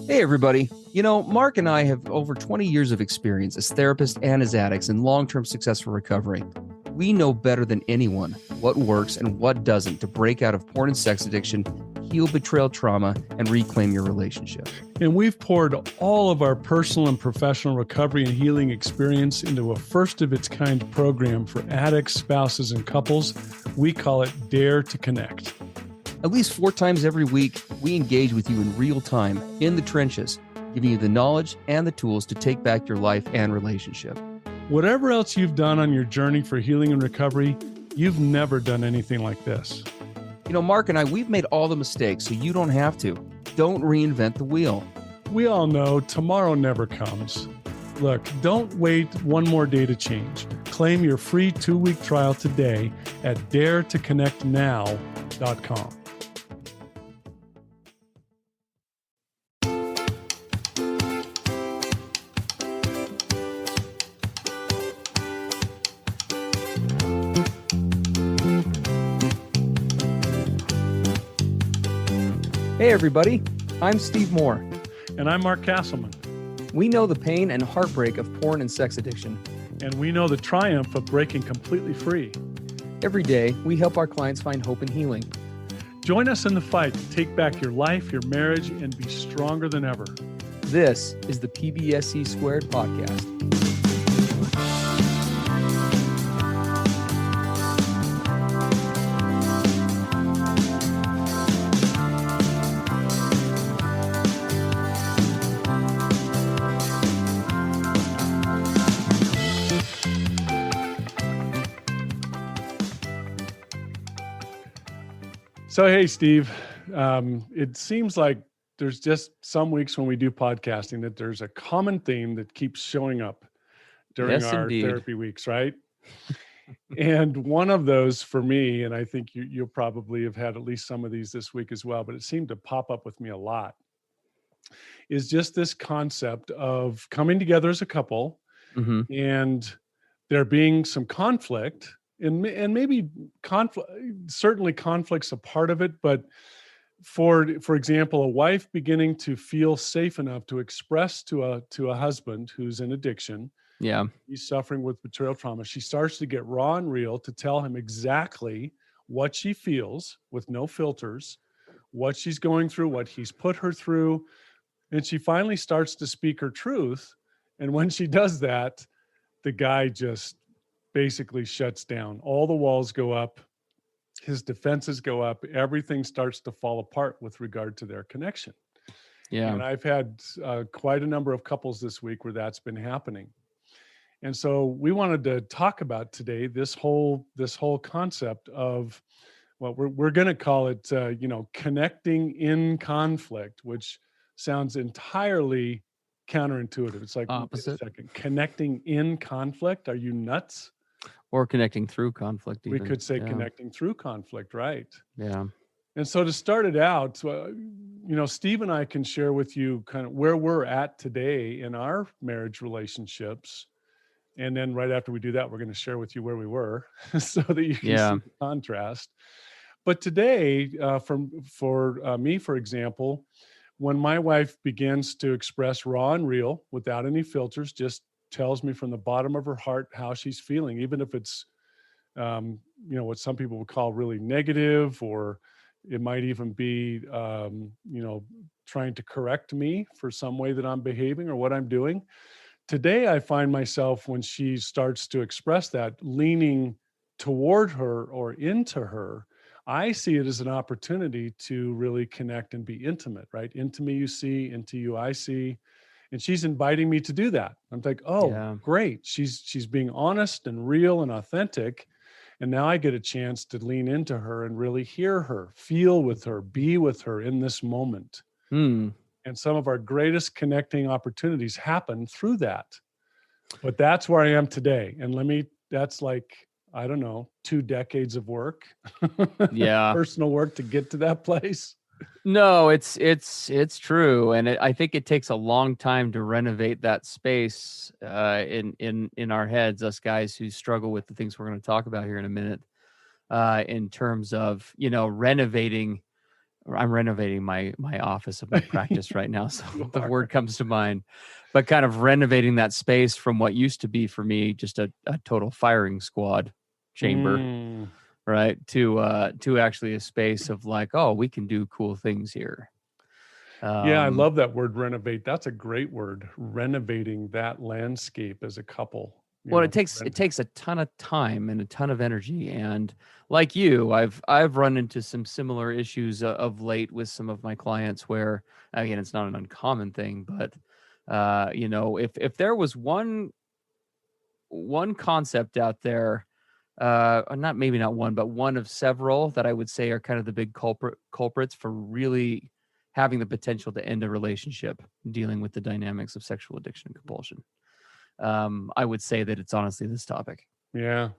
Hey, everybody. Mark and I have over 20 years of experience as therapists and as addicts in long-term successful recovery. We know better than anyone what works and what doesn't to break out of porn and sex addiction, heal betrayal trauma, and reclaim your relationship. And we've poured all of our personal and professional recovery and healing experience into a first-of-its-kind program for addicts, spouses, and couples. We call it Dare to Connect. At least 4 times every week, we engage with you in real time, in the trenches, giving you the knowledge and the tools to take back your life and relationship. Whatever else you've done on your journey for healing and recovery, you've never done anything like this. Mark and I, we've made all the mistakes, so you don't have to. Don't reinvent the wheel. We all know tomorrow never comes. Look, don't wait one more day to change. Claim your free 2-week trial today at daretoconnectnow.com. Hey, everybody. I'm Steve Moore. And I'm Mark Castleman. We know the pain and heartbreak of porn and sex addiction. And we know the triumph of breaking completely free. Every day, we help our clients find hope and healing. Join us in the fight to take back your life, your marriage, and be stronger than ever. This is the PBSC Squared podcast. So, hey, Steve, it seems like there's just some weeks when we do podcasting that there's a common theme that keeps showing up during our therapy weeks, right? And one of those for me, and I think you'll probably have had at least some of these this week as well, but it seemed to pop up with me a lot, is just this concept of coming together as a couple and there being some conflict. And maybe certainly conflict's a part of it, but for example, a wife beginning to feel safe enough to express to a husband who's in addiction, he's suffering with betrayal trauma, she starts to get raw and real to tell him exactly what she feels with no filters, what she's going through, what he's put her through, and she finally starts to speak her truth. And when she does that, the guy just basically shuts down. All the walls go up, his defenses go up, everything starts to fall apart with regard to their connection. Yeah. And I've had quite a number of couples this week where that's been happening. And so we wanted to talk about today this whole concept of what we're going to call it, connecting in conflict, which sounds entirely counterintuitive. It's like, opposite. Wait a second, connecting in conflict? Are you nuts? Or connecting through conflict. We could say connecting through conflict, right? Yeah. And so to start it out, Steve and I can share with you kind of where we're at today in our marriage relationships. And then right after we do that, we're going to share with you where we were so that you can see the contrast. But today, for me, for example, when my wife begins to express raw and real without any filters, just tells me from the bottom of her heart how she's feeling, even if it's, what some people would call really negative, or it might even be, trying to correct me for some way that I'm behaving or what I'm doing. Today, I find myself, when she starts to express that, leaning toward her or into her. I see it as an opportunity to really connect and be intimate, right? Into me you see, into you I see. And she's inviting me to do that. I'm like, great. She's being honest and real and authentic. And now I get a chance to lean into her and really hear her, feel with her, be with her in this moment. And some of our greatest connecting opportunities happen through that. But that's where I am today. And that's like, I don't know, 2 decades of work. Personal work to get to that place. No, it's true, and I think it takes a long time to renovate that space in our heads, us guys who struggle with the things we're going to talk about here in a minute, in terms of renovating I'm renovating my office of my practice right now, so the word comes to mind. But kind of renovating that space from what used to be for me just a total firing squad chamber, right? To actually a space of like, oh, we can do cool things here. Yeah, I love that word, renovate. That's a great word. Renovating that landscape as a couple. Well, it takes a ton of time and a ton of energy, and like you, I've run into some similar issues of late with some of my clients where, again, it's not an uncommon thing, but if there was one concept out there, maybe not one, but one of several that I would say are kind of the big culprits for really having the potential to end a relationship, dealing with the dynamics of sexual addiction and compulsion. I would say that it's honestly this topic. Yeah.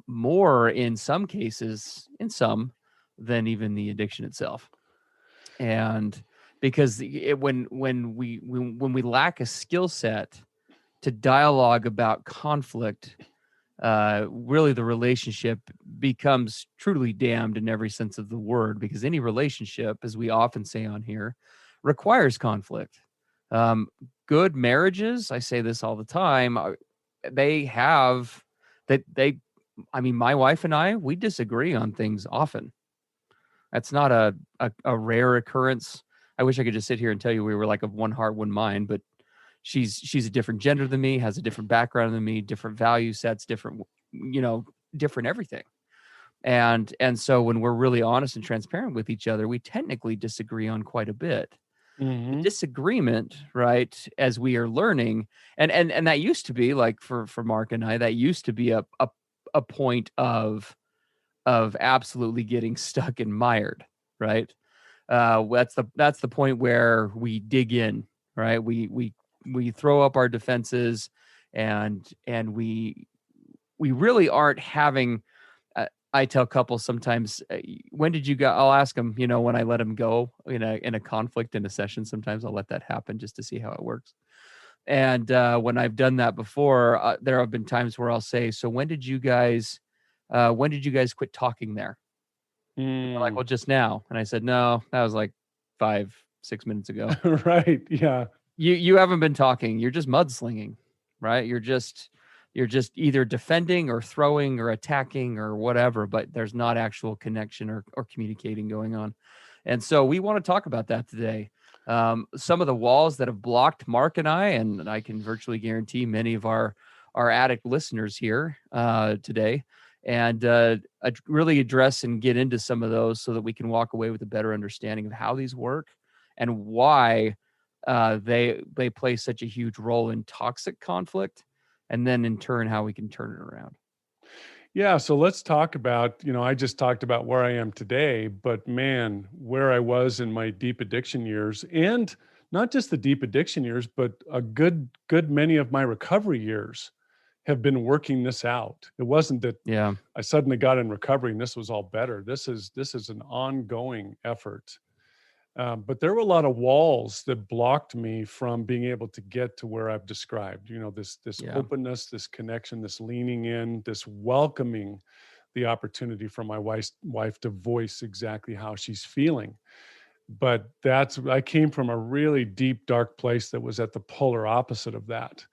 More in some cases, than even the addiction itself. And because when we lack a skill set to dialogue about conflict, really the relationship becomes truly damned in every sense of the word, because any relationship, as we often say on here, requires conflict. Good marriages, I say this all the time, my wife and I, we disagree on things often. That's not a rare occurrence. I wish I could just sit here and tell you we were like of one heart, one mind, but she's a different gender than me, has a different background than me, different value sets, different everything. And so when we're really honest and transparent with each other, we technically disagree on quite a bit. The disagreement, right, as we are learning, and that used to be like for Mark and I, that used to be a point of absolutely getting stuck and mired, right? That's the point where we dig in, right? We throw up our defenses, and we really aren't having. I tell couples sometimes, when did you go? I'll ask them, when I let them go in a conflict in a session. Sometimes I'll let that happen just to see how it works. And when I've done that before, there have been times where I'll say, "So when did you guys quit talking there?" They're like, "Well, just now." And I said, "No, that was like 5-6 minutes ago." Right. Yeah. You haven't been talking. You're just mudslinging, right? You're just either defending or throwing or attacking or whatever, but there's not actual connection or communicating going on. And so we want to talk about that today. Some of the walls that have blocked Mark and I can virtually guarantee many of our addict listeners here today, and really address and get into some of those so that we can walk away with a better understanding of how these work and why they play such a huge role in toxic conflict, and then in turn, how we can turn it around. Yeah. So let's talk about, I just talked about where I am today, but man, where I was in my deep addiction years, and not just the deep addiction years, but a good many of my recovery years have been working this out. It wasn't that I suddenly got in recovery and this was all better. This is an ongoing effort. But there were a lot of walls that blocked me from being able to get to where I've described, this openness, this connection, this leaning in, this welcoming the opportunity for my wife to voice exactly how she's feeling. But I came from a really deep, dark place that was at the polar opposite of that.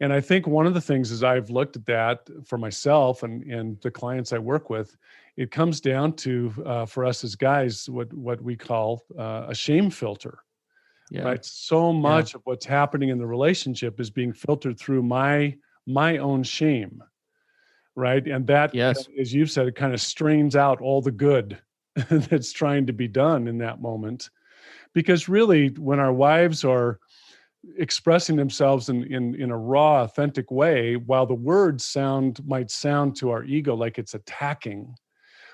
And I think one of the things is I've looked at that for myself and the clients I work with, it comes down to, for us as guys, what we call a shame filter, right? So much of what's happening in the relationship is being filtered through my own shame, right? And that, as you've said, it kind of strains out all the good that's trying to be done in that moment. Because really, when our wives are expressing themselves in a raw, authentic way, while the words might sound to our ego like it's attacking,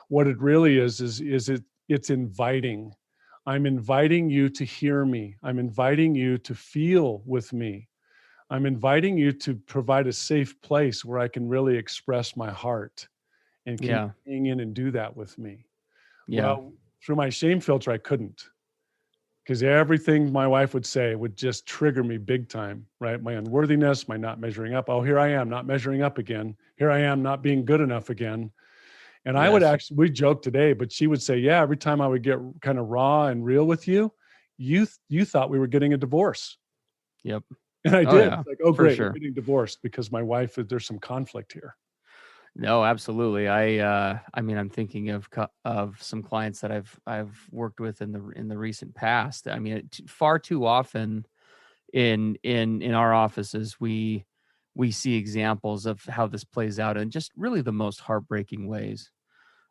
what it really is it's inviting. I'm inviting you to hear me. I'm inviting you to feel with me. I'm inviting you to provide a safe place where I can really express my heart and can hang in and do that with me. Well, through my shame filter, I couldn't. Because everything my wife would say would just trigger me big time, right? My unworthiness, my not measuring up. Oh, here I am not measuring up again. Here I am not being good enough again. And I would actually, we joked today, but she would say, yeah, every time I would get kind of raw and real with you, you thought we were getting a divorce. Yep. And I did. Yeah, It's like, oh, great, sure. we're getting divorced because my wife, there's some conflict here. No, absolutely. I mean, I'm thinking of some clients that I've worked with in the recent past. I mean, far too often in our offices, we see examples of how this plays out in just really the most heartbreaking ways.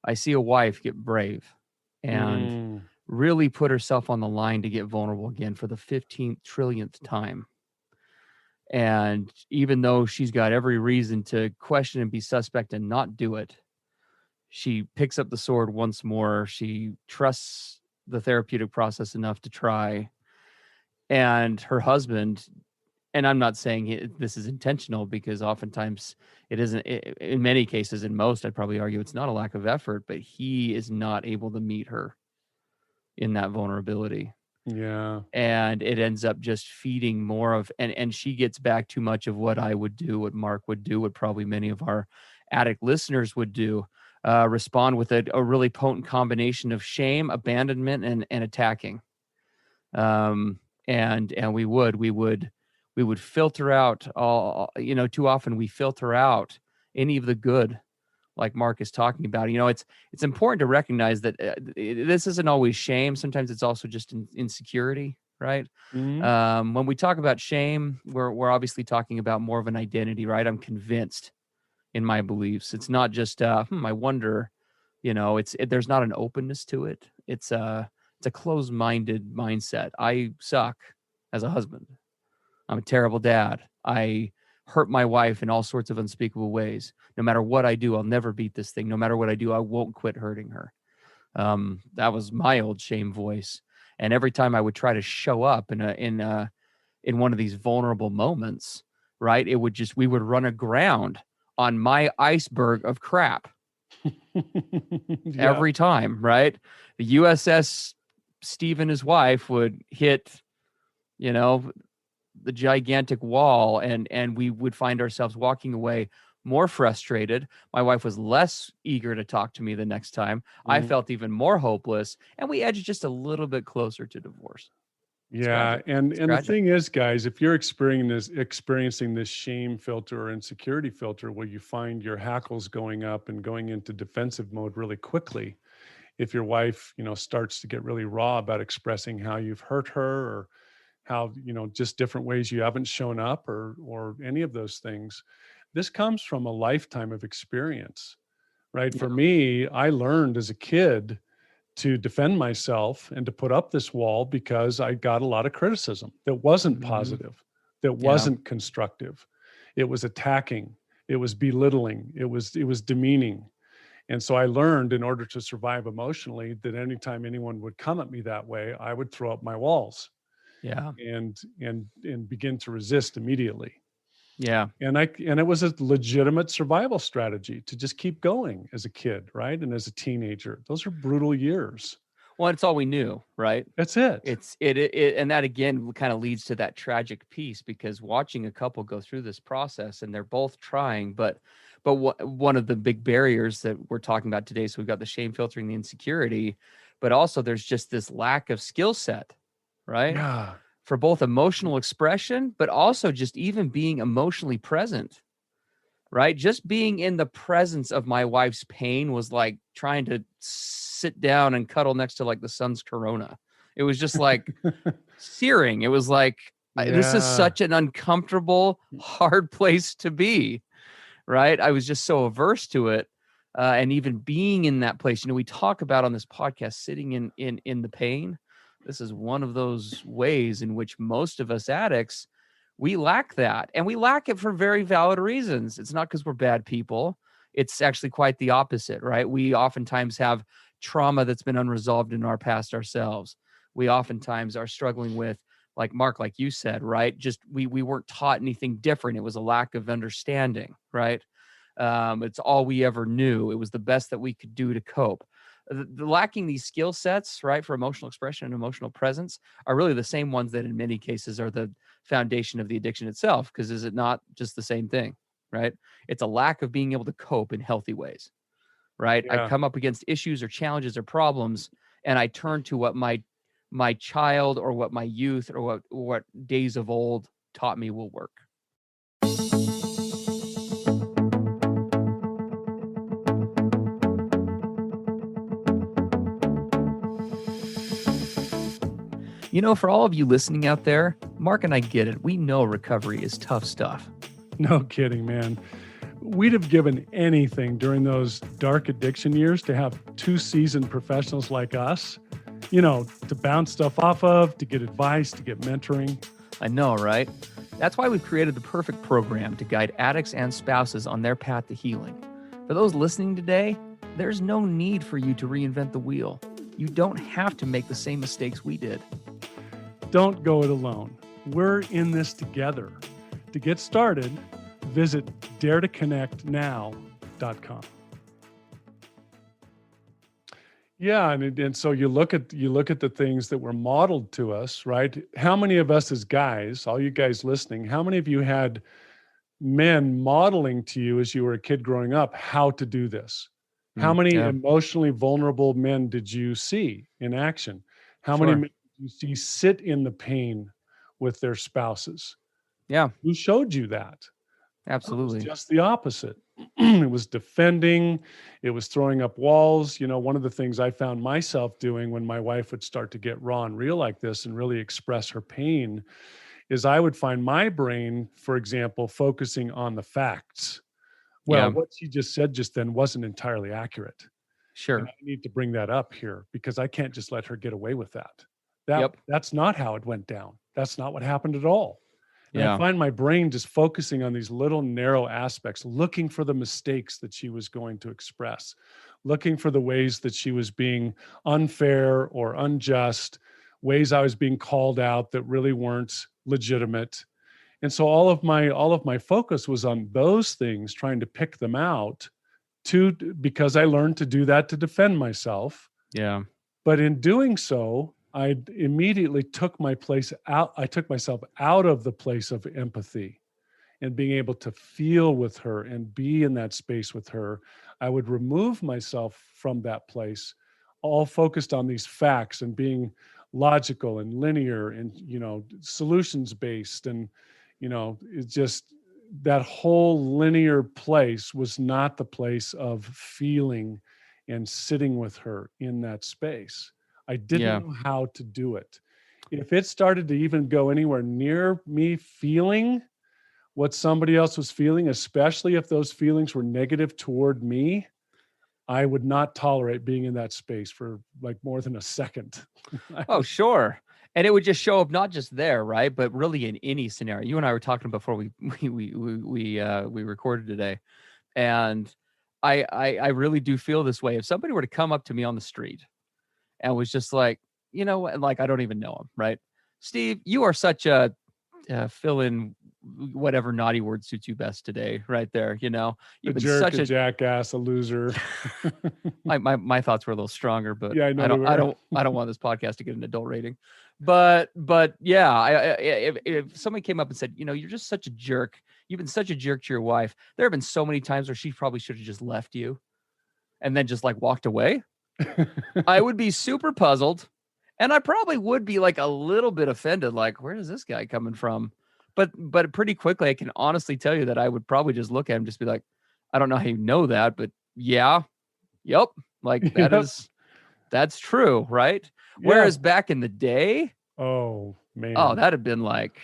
I see a wife get brave and really put herself on the line to get vulnerable again for the 15th trillionth time. And even though she's got every reason to question and be suspect and not do it, she picks up the sword once more. She trusts the therapeutic process enough to try. And her husband, and I'm not saying this is intentional, because oftentimes it isn't. In many cases, in most, I'd probably argue it's not a lack of effort, but he is not able to meet her in that vulnerability. Yeah. And it ends up just feeding more of, and she gets back too much of what I would do, what Mark would do, what probably many of our addict listeners would do, respond with a really potent combination of shame, abandonment, and attacking. And we would filter out all, too often we filter out any of the good, like Mark is talking about. It's important to recognize that this isn't always shame. Sometimes it's also just insecurity, right? When we talk about shame, we're obviously talking about more of an identity, right? I'm convinced in my beliefs. It's not just, I wonder, there's not an openness to it. It's a closed-minded mindset. I suck as a husband. I'm a terrible dad. I hurt my wife in all sorts of unspeakable ways. No matter what I do, I'll never beat this thing. No matter what I do, I won't quit hurting her. That was my old shame voice. And every time I would try to show up in one of these vulnerable moments, right, we would run aground on my iceberg of crap. Every time, right? The USS Steve and his wife would hit, the gigantic wall, and we would find ourselves walking away more frustrated. My wife was less eager to talk to me the next time. I felt even more hopeless, and we edged just a little bit closer to divorce. Yeah. And the thing is, guys, if you're experiencing this shame filter or insecurity filter where you find your hackles going up and going into defensive mode really quickly, if your wife, starts to get really raw about expressing how you've hurt her, or how, just different ways you haven't shown up, or any of those things, this comes from a lifetime of experience, right? For me, I learned as a kid to defend myself and to put up this wall because I got a lot of criticism that wasn't positive, that wasn't constructive. It was attacking, it was belittling, it was demeaning. And so I learned, in order to survive emotionally, that anytime anyone would come at me that way, I would throw up my walls. Yeah. And begin to resist immediately. Yeah. And it was a legitimate survival strategy to just keep going as a kid, right? And as a teenager. Those are brutal years. Well, it's all we knew, right? That's it. And that again kind of leads to that tragic piece, because watching a couple go through this process, and they're both trying, but one of the big barriers that we're talking about today, so we've got the shame filtering, the insecurity, but also there's just this lack of skill set, right? Yeah. For both emotional expression, but also just even being emotionally present, right? Just being in the presence of my wife's pain was like trying to sit down and cuddle next to like the sun's corona. It was just like searing. It was like, this is such an uncomfortable, hard place to be, right? I was just so averse to it. And even being in that place, we talk about on this podcast, sitting in the pain. This is one of those ways in which most of us addicts, we lack that. And we lack it for very valid reasons. It's not because we're bad people. It's actually quite the opposite, right? We oftentimes have trauma that's been unresolved in our past ourselves. We oftentimes are struggling with, like Mark, like you said, right? Just we weren't taught anything different. It was a lack of understanding, right? It's all we ever knew. It was the best that we could do to cope. The lacking these skill sets, right, for emotional expression and emotional presence are really the same ones that in many cases are the foundation of the addiction itself. Because is it not just the same thing, right? It's a lack of being able to cope in healthy ways, right? I Yeah. come up against issues or challenges or problems, and I turn to what my child or what my youth or what days of old taught me will work. You know, for all of you listening out there, Mark and I get it. We know recovery is tough stuff. No kidding, man. We'd have given anything during those dark addiction years to have 2 seasoned professionals like us, to bounce stuff off of, to get advice, to get mentoring. I know, right? That's why we've created the perfect program to guide addicts and spouses on their path to healing. For those listening today, there's no need for you to reinvent the wheel. You don't have to make the same mistakes we did. Don't go it alone. We're in this together. To get started, visit daretoconnectnow.com. Yeah, and so you look at the things that were modeled to us, right? How many of us as guys, all you guys listening, how many of you had men modeling to you as you were a kid growing up how to do this? How many emotionally vulnerable men did you see in action? How many men did you see sit in the pain with their spouses? Yeah. Who showed you that? Absolutely. It was just the opposite. It was defending. It was throwing up walls. One of the things I found myself doing when my wife would start to get raw and real like this and really express her pain is I would find my brain, for example, focusing on the facts. Well, what she just said just then wasn't entirely accurate. Sure. And I need to bring that up here because I can't just let her get away with that. That's not how it went down. That's not what happened at all. And I find my brain just focusing on these little narrow aspects, looking for the mistakes that she was going to express, looking for the ways that she was being unfair or unjust, ways I was being called out that really weren't legitimate. And so all of my focus was on those things, trying to pick them out because I learned to do that to defend myself. Yeah. But in doing so, I immediately took myself out of the place of empathy and being able to feel with her and be in that space with her. I would remove myself from that place, all focused on these facts and being logical and linear and, solutions based. And, it's just that whole linear place was not the place of feeling and sitting with her in that space. I didn't know how to do it. If it started to even go anywhere near me feeling what somebody else was feeling, especially if those feelings were negative toward me, I would not tolerate being in that space for like more than a second. Oh, sure. And it would just show up not just there, right? But really in any scenario. You and I were talking before we recorded today. And I really do feel this way. If somebody were to come up to me on the street and was just like, like I don't even know him, right? Steve, you are such a fill in whatever naughty word suits you best today, right there. You've a been jerk, such a jackass, a loser. my thoughts were a little stronger, but yeah, I don't want this podcast to get an adult rating. But yeah, if somebody came up and said, you're just such a jerk, you've been such a jerk to your wife. There have been so many times where she probably should have just left you and then just like walked away. I would be super puzzled, and I probably would be like a little bit offended, like, where is this guy coming from? But pretty quickly, I can honestly tell you that I would probably just look at him, just be like, I don't know how you know that, but yep, like that's true, right? Yeah. Whereas back in the day, oh man, that'd have been like,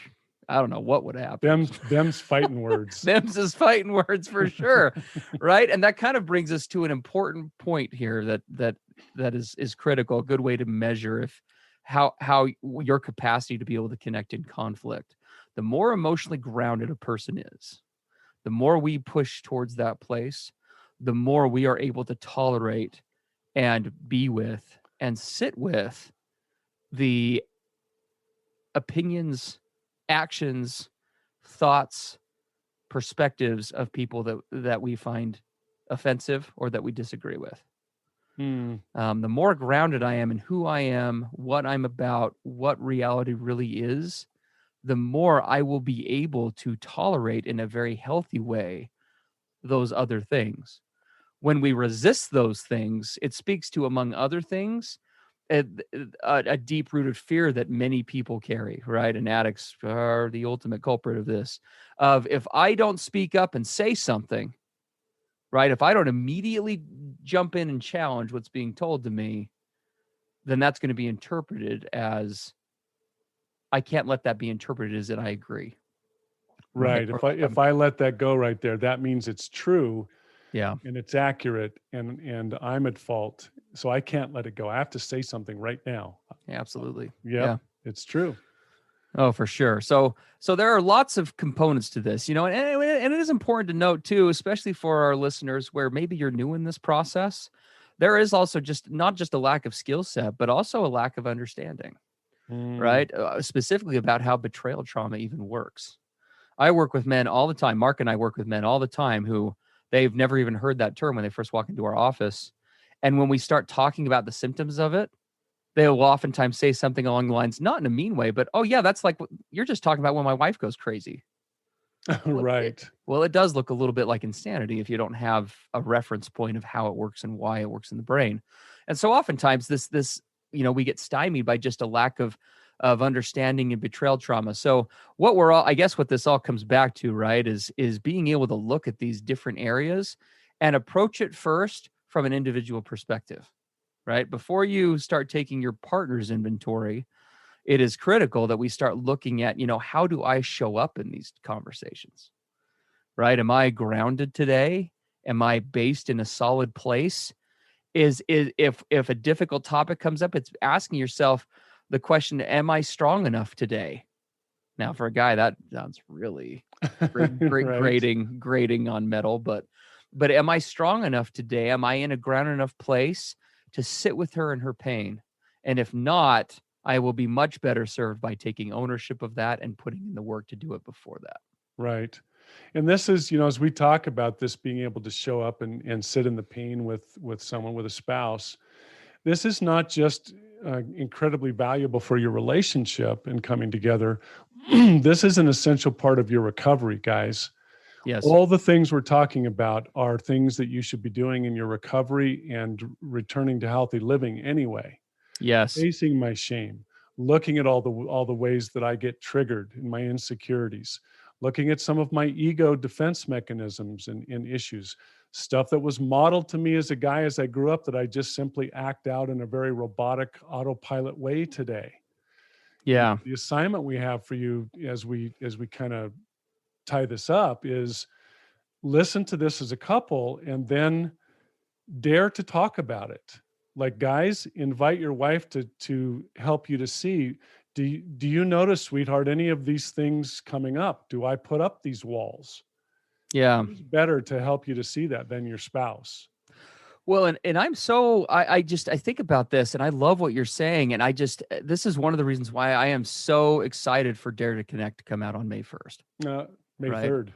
I don't know what would happen. Them's fighting words. Them's is fighting words for sure, right? And that kind of brings us to an important point here that is critical. A good way to measure how your capacity to be able to connect in conflict. The more emotionally grounded a person is, the more we push towards that place, the more we are able to tolerate and be with and sit with the opinions, actions, thoughts, perspectives of people that we find offensive or that we disagree with. The more grounded I am in who I am, what I'm about, what reality really is, the more I will be able to tolerate in a very healthy way those other things. when we resist those things, it speaks to, among other things, a deep-rooted fear that many people carry, right? And addicts are the ultimate culprit of this, of if I don't speak up and say something, right? If I don't immediately jump in and challenge what's being told to me, then that's going to be interpreted as, I can't let that be interpreted as that I agree. Right. If I let that go right there, that means it's true. Yeah. And it's accurate, and I'm at fault. So I can't let it go. I have to say something right now. Absolutely. Yeah, it's true. Oh, for sure. So there are lots of components to this, and it is important to note too, especially for our listeners where maybe you're new in this process. There is also not just a lack of skill set, but also a lack of understanding, right? Specifically about how betrayal trauma even works. I work with men all the time. Mark and I work with men all the time who they've never even heard that term when they first walk into our office. And when we start talking about the symptoms of it, they will oftentimes say something along the lines, not in a mean way, but, oh yeah, that's like, you're just talking about when my wife goes crazy. Right. Well, it does look a little bit like insanity if you don't have a reference point of how it works and why it works in the brain. And so oftentimes this, we get stymied by just a lack of understanding and betrayal trauma. So I guess what this all comes back to, right, is being able to look at these different areas and approach it first from an individual perspective, right? Before you start taking your partner's inventory, it is critical that we start looking at, how do I show up in these conversations, right? Am I grounded today? Am I based in a solid place? Is if a difficult topic comes up, it's asking yourself the question, am I strong enough today? Now, for a guy, that sounds really great, Right. grading on metal, but am I strong enough today? Am I in a grounded enough place to sit with her in her pain? And if not, I will be much better served by taking ownership of that and putting in the work to do it before that. Right. And this is, as we talk about this being able to show up and sit in the pain with someone, with a spouse, this is not just incredibly valuable for your relationship and coming together. This is an essential part of your recovery, guys. Yes. All the things we're talking about are things that you should be doing in your recovery and returning to healthy living anyway. Yes. Facing my shame, looking at all the ways that I get triggered in my insecurities, looking at some of my ego defense mechanisms and issues, stuff that was modeled to me as a guy as I grew up that I just simply act out in a very robotic autopilot way today. Yeah. The assignment we have for you as we kind of tie this up is listen to this as a couple and then dare to talk about it. Like, guys, invite your wife to help you to see, do you notice, sweetheart, any of these things coming up? Do I put up these walls? Yeah. Who's better to help you to see that than your spouse? Well, and I'm so, I think about this and I love what you're saying. And this is one of the reasons why I am so excited for Dare to Connect to come out on May 1st. May right? 3rd.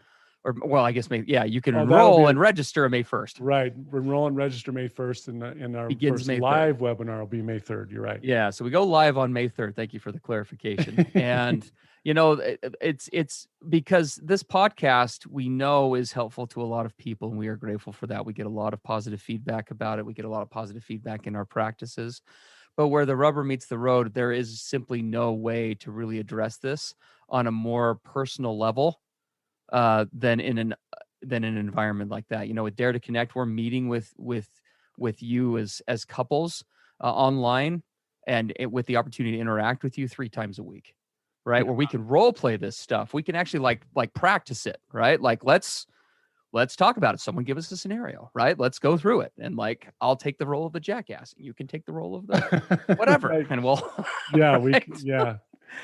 Or, well, I guess you can enroll and register May 1st. Right. Enroll and register May 1st, and our first live webinar will be May 3rd. You're right. Yeah. So we go live on May 3rd. Thank you for the clarification. And, it's because this podcast we know is helpful to a lot of people, and we are grateful for that. We get a lot of positive feedback about it. We get a lot of positive feedback in our practices. But where the rubber meets the road, there is simply no way to really address this on a more personal level than in an environment like that. With Dare to Connect, we're meeting with you as couples online, and with the opportunity to interact with you 3 times a week, right? Yeah. Where we can role play this stuff. We can actually like practice it, right? Like let's talk about it. Someone give us a scenario, right? Let's go through it. And I'll take the role of the jackass, and you can take the role of the whatever. Right. And we'll yeah, right?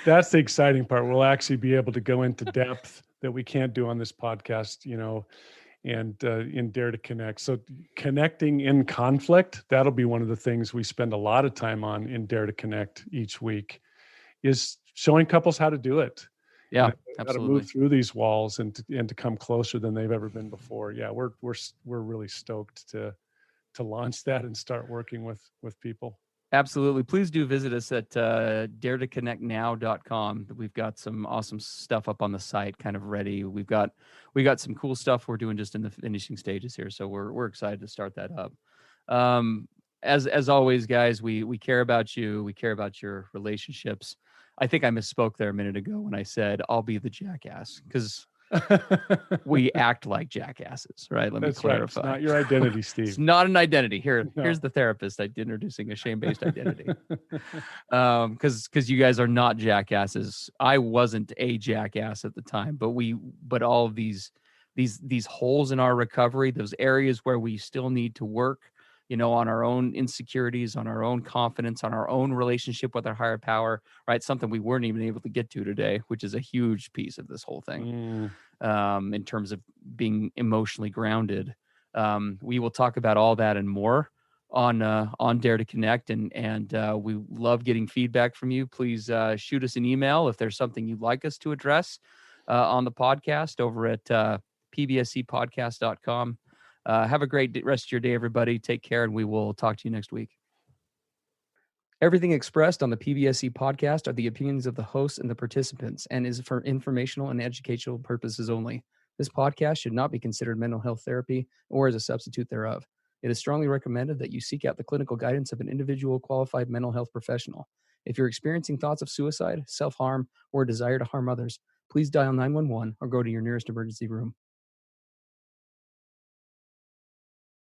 That's the exciting part. We'll actually be able to go into depth that we can't do on this podcast, and in Dare to Connect. So connecting in conflict, that'll be one of the things we spend a lot of time on in Dare to Connect each week, is showing couples how to do it. Yeah, how absolutely. to move through these walls and to come closer than they've ever been before. Yeah, we're really stoked to launch that and start working with people. Absolutely. Please do visit us at daretoconnectnow.com. We've got some awesome stuff up on the site kind of ready. We got some cool stuff we're doing just in the finishing stages here. So we're excited to start that up. As always, guys, we care about you. We care about your relationships. I think I misspoke there a minute ago when I said I'll be the jackass, because we act like jackasses, right? Let me clarify. Right. It's not your identity, Steve. It's not an identity. Here's the therapist introducing a shame-based identity. Because you guys are not jackasses. I wasn't a jackass at the time, but all of these holes in our recovery, those areas where we still need to work, on our own insecurities, on our own confidence, on our own relationship with our higher power, right? Something we weren't even able to get to today, which is a huge piece of this whole thing. In terms of being emotionally grounded. We will talk about all that and more on Dare to Connect, and we love getting feedback from you. Please shoot us an email if there's something you'd like us to address on the podcast over at pbscpodcast.com. Have a great rest of your day, everybody. Take care, and we will talk to you next week. Everything expressed on the PBSC podcast are the opinions of the hosts and the participants, and is for informational and educational purposes only. This podcast should not be considered mental health therapy or as a substitute thereof. It is strongly recommended that you seek out the clinical guidance of an individual qualified mental health professional. If you're experiencing thoughts of suicide, self-harm, or a desire to harm others, please dial 911 or go to your nearest emergency room.